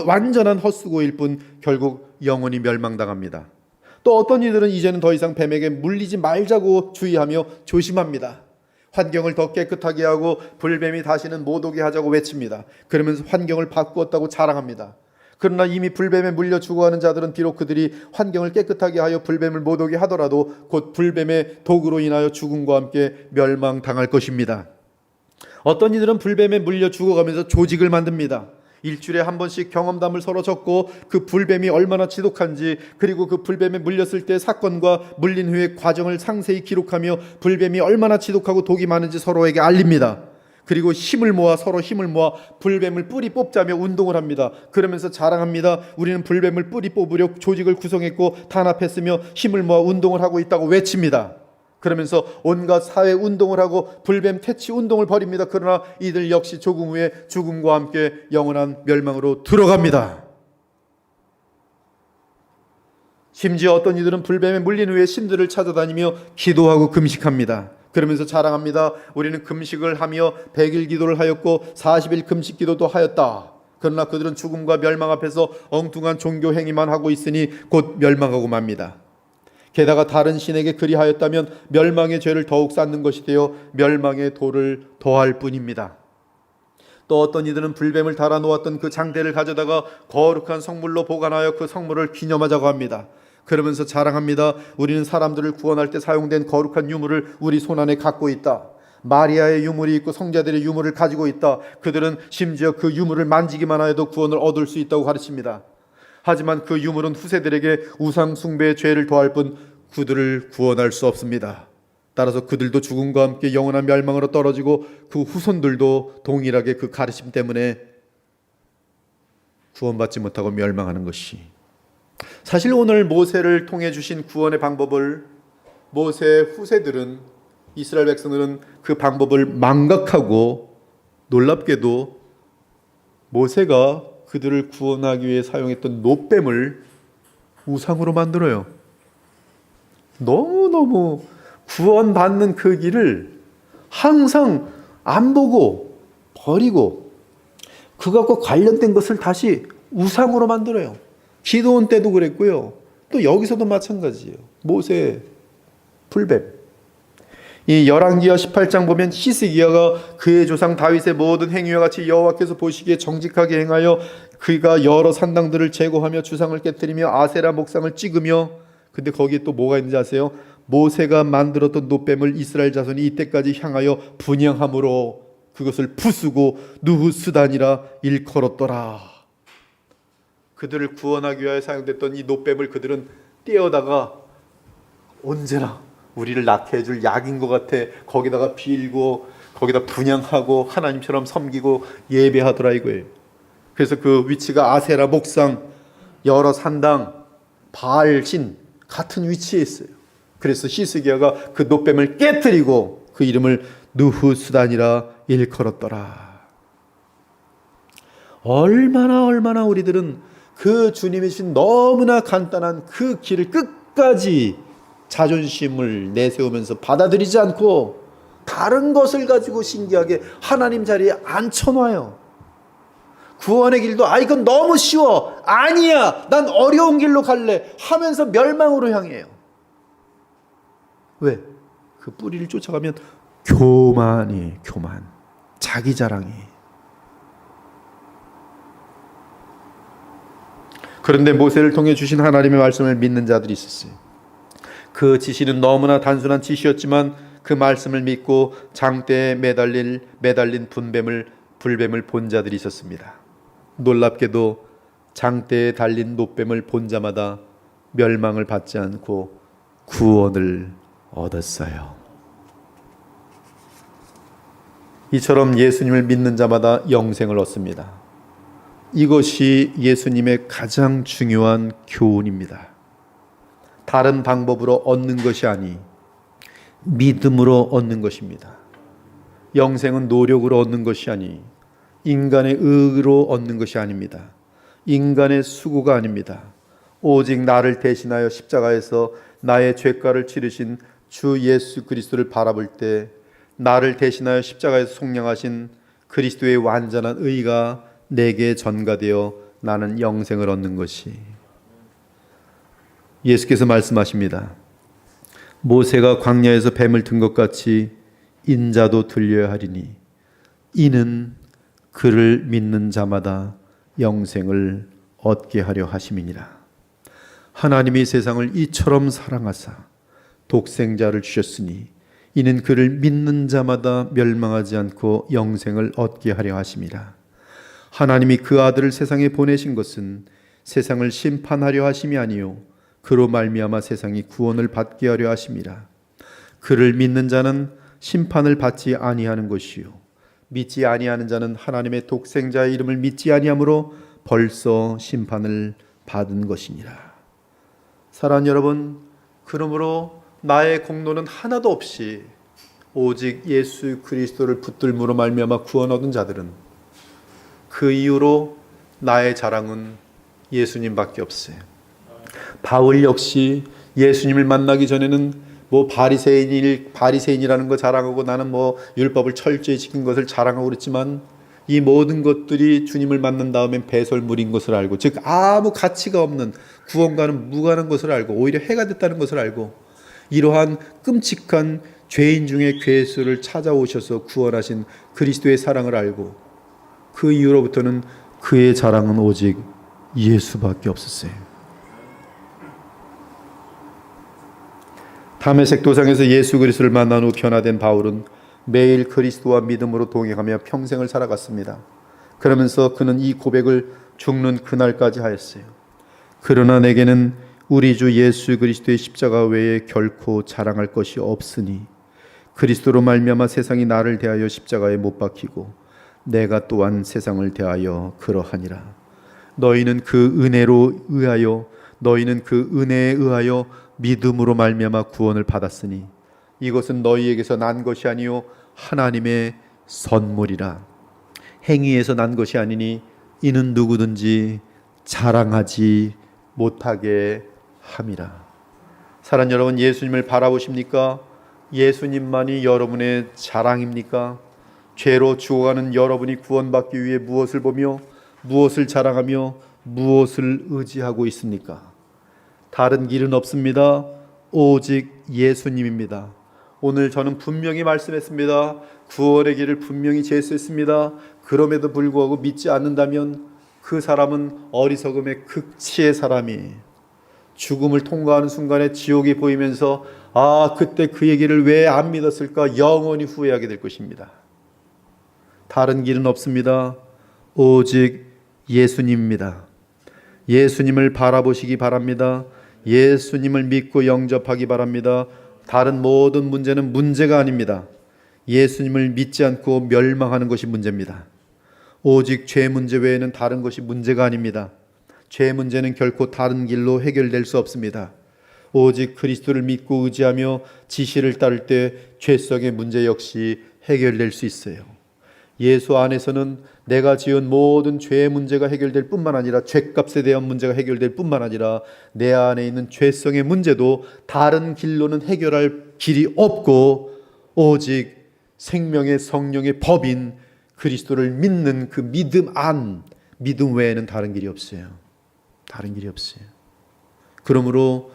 완전한 헛수고일 뿐 결국 영원히 멸망당합니다. 또 어떤 이들은 이제는 더 이상 뱀에게 물리지 말자고 주의하며 조심합니다. 환경을 더 깨끗하게 하고 불뱀이 다시는 못 오게 하자고 외칩니다. 그러면서 환경을 바꾸었다고 자랑합니다. 그러나 이미 불뱀에 물려 죽어가는 자들은 비록 그들이 환경을 깨끗하게 하여 불뱀을 못 오게 하더라도 곧 불뱀의 독으로 인하여 죽음과 함께 멸망당할 것입니다. 어떤 이들은 불뱀에 물려 죽어가면서 조직을 만듭니다. 일주일에 한 번씩 경험담을 서로 적고 그 불뱀이 얼마나 지독한지, 그리고 그 불뱀에 물렸을 때 사건과 물린 후의 과정을 상세히 기록하며 불뱀이 얼마나 지독하고 독이 많은지 서로에게 알립니다. 그리고 서로 힘을 모아 불뱀을 뿌리 뽑자며 운동을 합니다. 그러면서 자랑합니다. 우리는 불뱀을 뿌리 뽑으려 조직을 구성했고 단합했으며 힘을 모아 운동을 하고 있다고 외칩니다. 그러면서 온갖 사회 운동을 하고 불뱀 퇴치 운동을 벌입니다. 그러나 이들 역시 조금 후에 죽음과 함께 영원한 멸망으로 들어갑니다. 심지어 어떤 이들은 불뱀에 물린 후에 신들을 찾아다니며 기도하고 금식합니다. 그러면서 자랑합니다. 우리는 금식을 하며 100일 기도를 하였고 40일 금식 기도도 하였다. 그러나 그들은 죽음과 멸망 앞에서 엉뚱한 종교 행위만 하고 있으니 곧 멸망하고 맙니다. 게다가 다른 신에게 그리하였다면 멸망의 죄를 더욱 쌓는 것이 되어 멸망의 도를 더할 뿐입니다. 또 어떤 이들은 불뱀을 달아 놓았던 그 장대를 가져다가 거룩한 성물로 보관하여 그 성물을 기념하자고 합니다. 그러면서 자랑합니다. 우리는 사람들을 구원할 때 사용된 거룩한 유물을 우리 손안에 갖고 있다. 마리아의 유물이 있고 성자들의 유물을 가지고 있다. 그들은 심지어 그 유물을 만지기만 하여도 구원을 얻을 수 있다고 가르칩니다. 하지만 그 유물은 후세들에게 우상 숭배의 죄를 더할 뿐 그들을 구원할 수 없습니다. 따라서 그들도 죽음과 함께 영원한 멸망으로 떨어지고 그 후손들도 동일하게 그 가르침 때문에 구원받지 못하고 멸망하는 것이. 사실 오늘 모세를 통해 주신 구원의 방법을 모세의 후세들은, 이스라엘 백성들은 그 방법을 망각하고 놀랍게도 모세가 그들을 구원하기 위해 사용했던 놋뱀을 우상으로 만들어요. 너무너무 구원받는 그 길을 항상 안 보고 버리고 그것과 관련된 것을 다시 우상으로 만들어요. 기도원 때도 그랬고요. 또 여기서도 마찬가지예요. 모세 불뱀. 이 열왕기하 18장 보면 히스기야가 그의 조상 다윗의 모든 행위와 같이 여호와께서 보시기에 정직하게 행하여 그가 여러 산당들을 제거하며 주상을 깨뜨리며 아세라 목상을 찍으며, 근데 거기에 또 뭐가 있는지 아세요? 모세가 만들었던 놋뱀을 이스라엘 자손이 이때까지 향하여 분향함으로 그것을 부수고 누후스단이라 일컬었더라. 그들을 구원하기 위하여 사용됐던 이 놋뱀을 그들은 떼어다가 언제나 우리를 낫게 해줄 약인 것 같아 거기다가 빌고 거기다 분향하고 하나님처럼 섬기고 예배하더라 이거예요. 그래서 그 위치가 아세라 목상, 여러 산당, 바알신, 같은 위치에 있어요. 그래서 히스기야가 그 놋뱀을 깨뜨리고 그 이름을 느후수단이라 일컬었더라. 얼마나 우리들은 그 주님이 주신 너무나 간단한 그 길을 끝까지 자존심을 내세우면서 받아들이지 않고 다른 것을 가지고 신기하게 하나님 자리에 앉혀놔요. 구원의 길도 이건 너무 쉬워, 아니야, 난 어려운 길로 갈래 하면서 멸망으로 향해요. 왜? 그 뿌리를 쫓아가면 교만, 자기 자랑이. 그런데 모세를 통해 주신 하나님의 말씀을 믿는 자들이 있었어요. 그 지시는 너무나 단순한 지시였지만 그 말씀을 믿고 장대에 매달린 불뱀을 본 자들이 있었습니다. 놀랍게도 장대에 달린 놋뱀을 본 자마다 멸망을 받지 않고 구원을 얻었어요. 이처럼 예수님을 믿는 자마다 영생을 얻습니다. 이것이 예수님의 가장 중요한 교훈입니다. 다른 방법으로 얻는 것이 아니 믿음으로 얻는 것입니다. 영생은 노력으로 얻는 것이 아니 인간의 의로 얻는 것이 아닙니다. 인간의 수고가 아닙니다. 오직 나를 대신하여 십자가에서 나의 죄가를 치르신 주 예수 그리스도를 바라볼 때 나를 대신하여 십자가에서 속량하신 그리스도의 완전한 의가 내게 전가되어 나는 영생을 얻는 것이. 예수께서 말씀하십니다. 모세가 광야에서 뱀을 든 것 같이 인자도 들려야 하리니 이는 그를 믿는 자마다 영생을 얻게 하려 하심이니라. 하나님이 세상을 이처럼 사랑하사 독생자를 주셨으니 이는 그를 믿는 자마다 멸망하지 않고 영생을 얻게 하려 하심이라. 하나님이 그 아들을 세상에 보내신 것은 세상을 심판하려 하심이 아니요 그로 말미암아 세상이 구원을 받게 하려 하심이라. 그를 믿는 자는 심판을 받지 아니하는 것이요 믿지 아니하는 자는 하나님의 독생자의 이름을 믿지 아니하므로 벌써 심판을 받은 것이니라. 사랑하는 여러분, 그러므로 나의 공로는 하나도 없이 오직 예수 그리스도를 붙들므로 말미암아 구원 얻은 자들은 그 이후로 나의 자랑은 예수님밖에 없어요. 바울 역시 예수님을 만나기 전에는 바리새인이라는 거 자랑하고 나는 율법을 철저히 지킨 것을 자랑하고 그랬지만 이 모든 것들이 주님을 만난 다음엔 배설물인 것을 알고, 즉 아무 가치가 없는 구원과는 무관한 것을 알고 오히려 해가 됐다는 것을 알고 이러한 끔찍한 죄인 중에 괴수를 찾아오셔서 구원하신 그리스도의 사랑을 알고 그 이후로부터는 그의 자랑은 오직 예수밖에 없었어요. 다메섹 도상에서 예수 그리스도를 만난 후 변화된 바울은 매일 그리스도와 믿음으로 동행하며 평생을 살아갔습니다. 그러면서 그는 이 고백을 죽는 그날까지 하였어요. 그러나 내게는 우리 주 예수 그리스도의 십자가 외에 결코 자랑할 것이 없으니 그리스도로 말미암아 세상이 나를 대하여 십자가에 못 박히고 내가 또한 세상을 대하여 그러하니라. 너희는 그 은혜에 의하여 믿음으로 말미암아 구원을 받았으니 이것은 너희에게서 난 것이 아니요 하나님의 선물이라. 행위에서 난 것이 아니니 이는 누구든지 자랑하지 못하게 함이라. 사랑하는 여러분, 예수님을 바라보십니까? 예수님만이 여러분의 자랑입니까? 죄로 죽어가는 여러분이 구원받기 위해 무엇을 보며 무엇을 자랑하며 무엇을 의지하고 있습니까? 다른 길은 없습니다. 오직 예수님입니다. 오늘 저는 분명히 말씀했습니다. 구원의 길을 분명히 제시했습니다. 그럼에도 불구하고 믿지 않는다면 그 사람은 어리석음의 극치의 사람이 죽음을 통과하는 순간에 지옥이 보이면서 그때 그 얘기를 왜 안 믿었을까 영원히 후회하게 될 것입니다. 다른 길은 없습니다. 오직 예수님입니다. 예수님을 바라보시기 바랍니다. 예수님을 믿고 영접하기 바랍니다. 다른 모든 문제는 문제가 아닙니다. 예수님을 믿지 않고 멸망하는 것이 문제입니다. 오직 죄 문제 외에는 다른 것이 문제가 아닙니다. 죄 문제는 결코 다른 길로 해결될 수 없습니다. 오직 그리스도를 믿고 의지하며 지시를 따를 때 죄성의 문제 역시 해결될 수 있어요. 예수 안에서는 내가 지은 모든 죄의 문제가 해결될 뿐만 아니라 죄값에 대한 문제가 해결될 뿐만 아니라 내 안에 있는 죄성의 문제도 다른 길로는 해결할 길이 없고 오직 생명의 성령의 법인 그리스도를 믿는 그 믿음 외에는 다른 길이 없어요. 다른 길이 없어요. 그러므로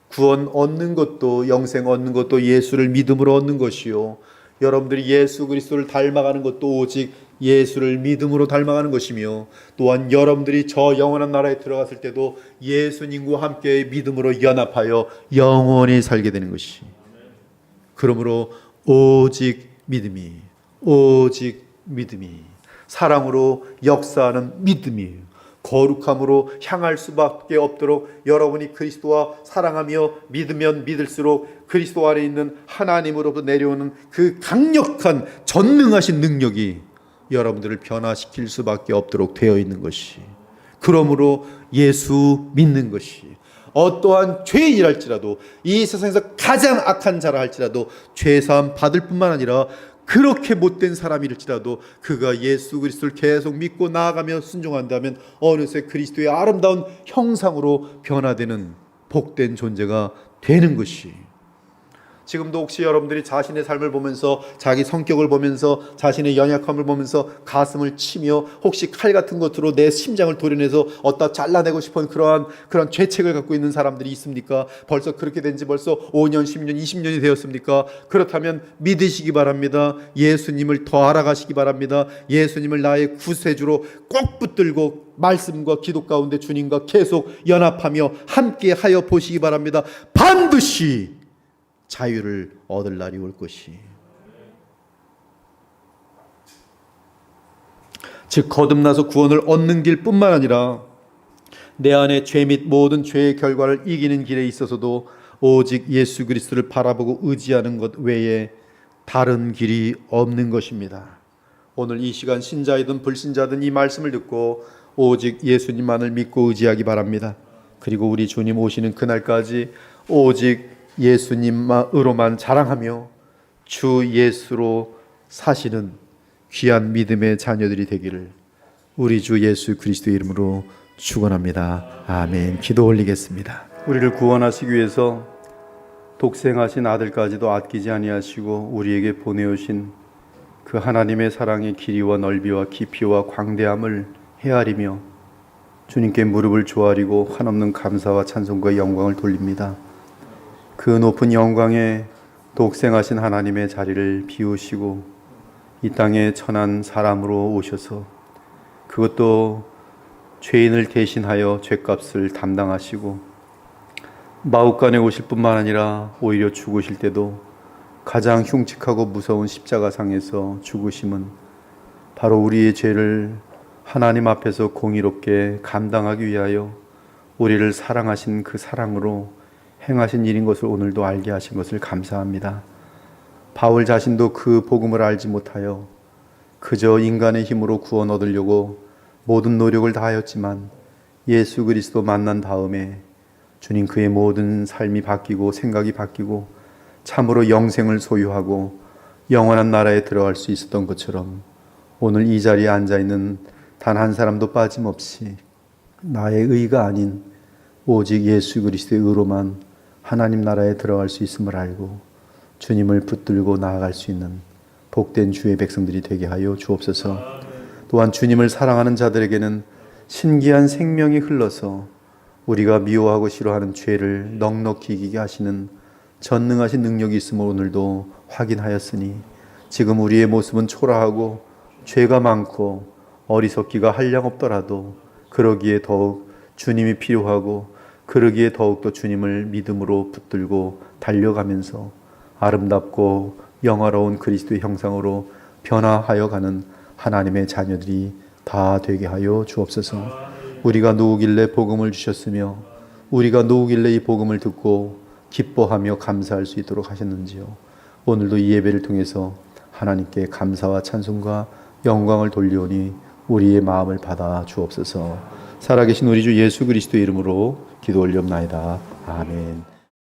구원 얻는 것도 영생 얻는 것도 예수를 믿음으로 얻는 것이요, 여러분들이 예수 그리스도를 닮아가는 것도 오직 예수를 믿음으로 닮아가는 것이며, 또한 여러분들이 저 영원한 나라에 들어갔을 때도 예수님과 함께 믿음으로 연합하여 영원히 살게 되는 것이. 그러므로 오직 믿음이, 오직 믿음이, 사랑으로 역사하는 믿음이 거룩함으로 향할 수밖에 없도록 여러분이 그리스도와 사랑하며 믿으면 믿을수록 그리스도 안에 있는 하나님으로부터 내려오는 그 강력한 전능하신 능력이 여러분들을 변화시킬 수밖에 없도록 되어 있는 것이. 그러므로 예수 믿는 것이, 어떠한 죄인이랄지라도 이 세상에서 가장 악한 자라 할지라도 죄사함 받을 뿐만 아니라 그렇게 못된 사람일지라도 그가 예수 그리스도를 계속 믿고 나아가며 순종한다면 어느새 그리스도의 아름다운 형상으로 변화되는 복된 존재가 되는 것이. 지금도 혹시 여러분들이 자신의 삶을 보면서, 자기 성격을 보면서, 자신의 연약함을 보면서 가슴을 치며 혹시 칼 같은 것으로 내 심장을 도려내서 어디다 잘라내고 싶은 그러한 죄책을 갖고 있는 사람들이 있습니까? 벌써 그렇게 된 지 벌써 5년, 10년, 20년이 되었습니까? 그렇다면 믿으시기 바랍니다. 예수님을 더 알아가시기 바랍니다. 예수님을 나의 구세주로 꼭 붙들고 말씀과 기도 가운데 주님과 계속 연합하며 함께하여 보시기 바랍니다. 반드시 자유를 얻을 날이 올 것이. 즉 거듭나서 구원을 얻는 길뿐만 아니라 내 안에 죄 및 모든 죄의 결과를 이기는 길에 있어서도 오직 예수 그리스도를 바라보고 의지하는 것 외에 다른 길이 없는 것입니다. 오늘 이 시간 신자이든 불신자든 이 말씀을 듣고 오직 예수님만을 믿고 의지하기 바랍니다. 그리고 우리 주님 오시는 그날까지 오직 예수님으로만 자랑하며 주 예수로 사시는 귀한 믿음의 자녀들이 되기를 우리 주 예수 그리스도의 이름으로 축원합니다. 아멘. 기도 올리겠습니다. 우리를 구원하시기 위해서 독생하신 아들까지도 아끼지 아니하시고 우리에게 보내오신 그 하나님의 사랑의 길이와 넓이와 깊이와 광대함을 헤아리며 주님께 무릎을 조아리고 한없는 감사와 찬송과 영광을 돌립니다. 그 높은 영광에 독생하신 하나님의 자리를 비우시고 이 땅에 천한 사람으로 오셔서 그것도 죄인을 대신하여 죄값을 담당하시고 마옥간에 오실 뿐만 아니라 오히려 죽으실 때도 가장 흉측하고 무서운 십자가상에서 죽으심은 바로 우리의 죄를 하나님 앞에서 공의롭게 감당하기 위하여 우리를 사랑하신 그 사랑으로 행하신 일인 것을 오늘도 알게 하신 것을 감사합니다. 바울 자신도 그 복음을 알지 못하여 그저 인간의 힘으로 구원 얻으려고 모든 노력을 다하였지만 예수 그리스도 만난 다음에 주님 그의 모든 삶이 바뀌고 생각이 바뀌고 참으로 영생을 소유하고 영원한 나라에 들어갈 수 있었던 것처럼 오늘 이 자리에 앉아있는 단 한 사람도 빠짐없이 나의 의가 아닌 오직 예수 그리스도의 의로만 하나님 나라에 들어갈 수 있음을 알고 주님을 붙들고 나아갈 수 있는 복된 주의 백성들이 되게 하여 주옵소서. 또한 주님을 사랑하는 자들에게는 신기한 생명이 흘러서 우리가 미워하고 싫어하는 죄를 넉넉히 이기게 하시는 전능하신 능력이 있음을 오늘도 확인하였으니 지금 우리의 모습은 초라하고 죄가 많고 어리석기가 한량없더라도 그러기에 더욱 주님이 필요하고 그러기에 더욱더 주님을 믿음으로 붙들고 달려가면서 아름답고 영화로운 그리스도의 형상으로 변화하여 가는 하나님의 자녀들이 다 되게 하여 주옵소서. 우리가 누구길래 복음을 주셨으며 우리가 누구길래 이 복음을 듣고 기뻐하며 감사할 수 있도록 하셨는지요. 오늘도 이 예배를 통해서 하나님께 감사와 찬송과 영광을 돌리오니 우리의 마음을 받아 주옵소서. 살아계신 우리 주 예수 그리스도의 이름으로 기도 올리옵나이다. 아멘.